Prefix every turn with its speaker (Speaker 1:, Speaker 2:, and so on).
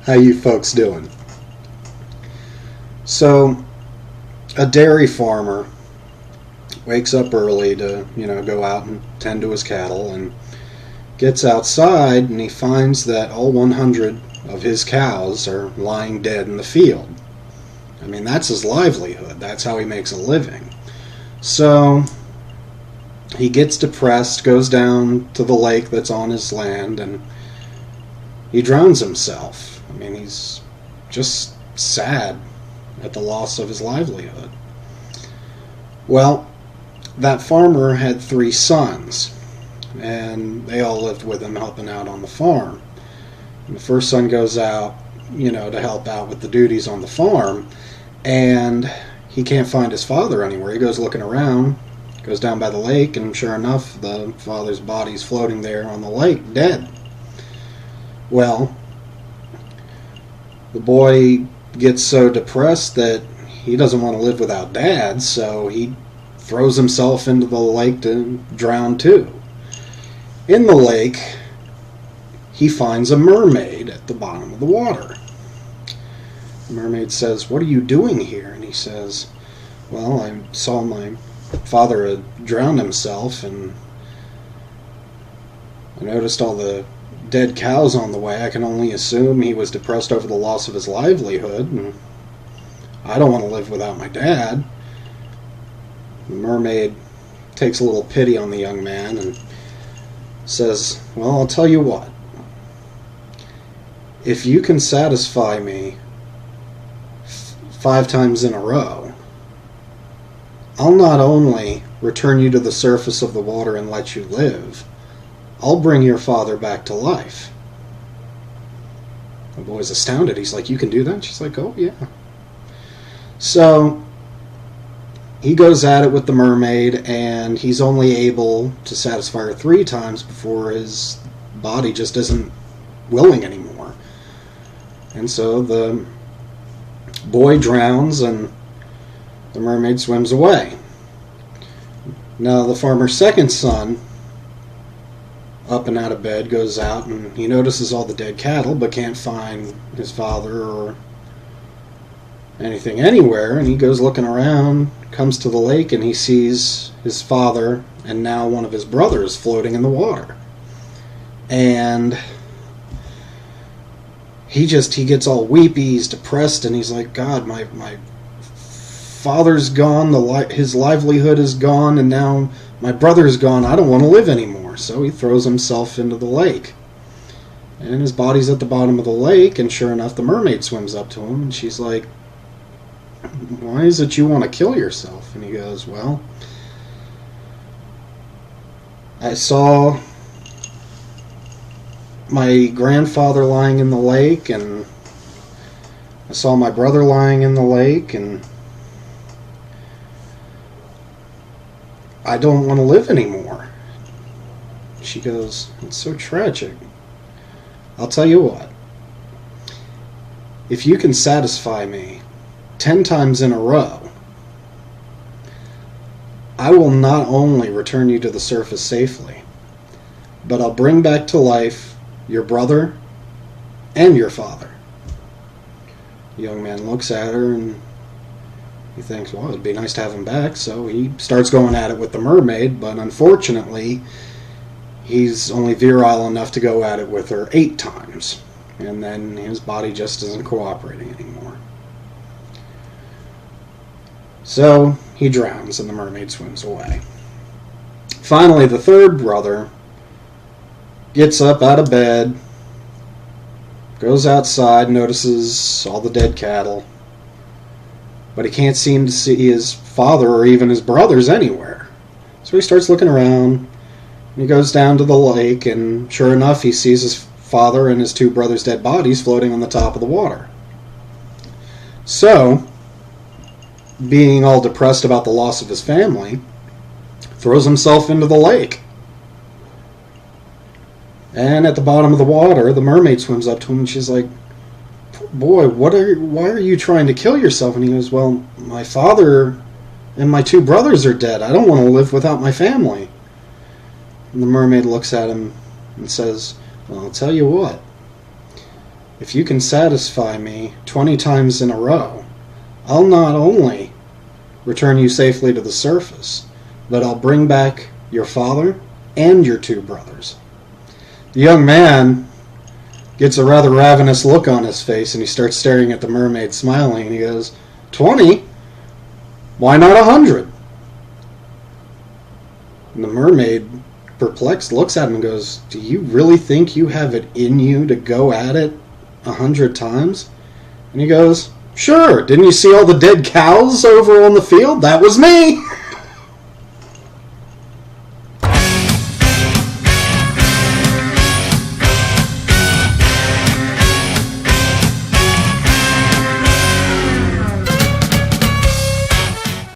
Speaker 1: How you folks doing? So, a dairy farmer wakes up early to, go out and tend to his cattle, and gets outside and he finds that all 100 of his cows are lying dead in the field. I mean, that's his livelihood. That's how he makes a living. So, he gets depressed, goes down to the lake that's on his land, and he drowns himself. I mean, he's just sad at the loss of his livelihood. Well, that farmer had 3 sons, and they all lived with him, helping out on the farm. And the first son goes out, to help out with the duties on the farm, and he can't find his father anywhere. He goes looking around, goes down by the lake, and sure enough, the father's body's floating there on the lake, dead. Well, the boy gets so depressed that he doesn't want to live without Dad, so he throws himself into the lake to drown too. In the lake, he finds a mermaid at the bottom of the water. The mermaid says, "What are you doing here?" And he says, "Well, I saw my father had drowned himself, and I noticed all the dead cows on the way. I can only assume he was depressed over the loss of his livelihood, and I don't want to live without my dad." The mermaid takes a little pity on the young man and says, "Well, I'll tell you what. If you can satisfy me 5 times in a row, I'll not only return you to the surface of the water and let you live, I'll bring your father back to life." The boy's astounded. He's like, "You can do that?" She's like, "Oh, yeah." So he goes at it with the mermaid, and he's only able to satisfy her 3 times before his body just isn't willing anymore. And so the boy drowns, and the mermaid swims away. Now the farmer's second son, up and out of bed, goes out, and he notices all the dead cattle, but can't find his father or anything anywhere, and he goes looking around, comes to the lake, and he sees his father and now one of his brothers floating in the water. And he gets all weepy, he's depressed, and he's like, "God, my father's gone, his livelihood is gone, and now my brother's gone. I don't want to live anymore." So he throws himself into the lake. And his body's at the bottom of the lake, and sure enough, the mermaid swims up to him, and she's like, "Why is it you want to kill yourself?" And he goes, "Well, I saw my grandfather lying in the lake, and I saw my brother lying in the lake, and I don't want to live anymore." She goes, "It's so tragic. I'll tell you what. If you can satisfy me 10 times in a row, I will not only return you to the surface safely, but I'll bring back to life your brother and your father." The young man looks at her, and he thinks, well, it'd be nice to have him back, so he starts going at it with the mermaid, but unfortunately, he's only virile enough to go at it with her 8 times, and then his body just isn't cooperating anymore. So he drowns, and the mermaid swims away. Finally, the third brother gets up out of bed, goes outside, notices all the dead cattle, but he can't seem to see his father or even his brothers anywhere. So he starts looking around, and he goes down to the lake, and sure enough, he sees his father and his 2 brothers' dead bodies floating on the top of the water. So, being all depressed about the loss of his family, throws himself into the lake. And at the bottom of the water, the mermaid swims up to him, and she's like, "Boy, why are you trying to kill yourself?" And he goes, "Well, my father and my 2 brothers are dead. I don't want to live without my family." And the mermaid looks at him and says, "Well, I'll tell you what. If you can satisfy me 20 times in a row, I'll not only return you safely to the surface, but I'll bring back your father and your 2 brothers. The young man gets a rather ravenous look on his face, and he starts staring at the mermaid, smiling, and he goes, 20? Why not 100? And the mermaid, perplexed, looks at him and goes, do you really think you have it in you to go at it 100 times? And he goes, sure, didn't you see all the dead cows over on the field? That was me!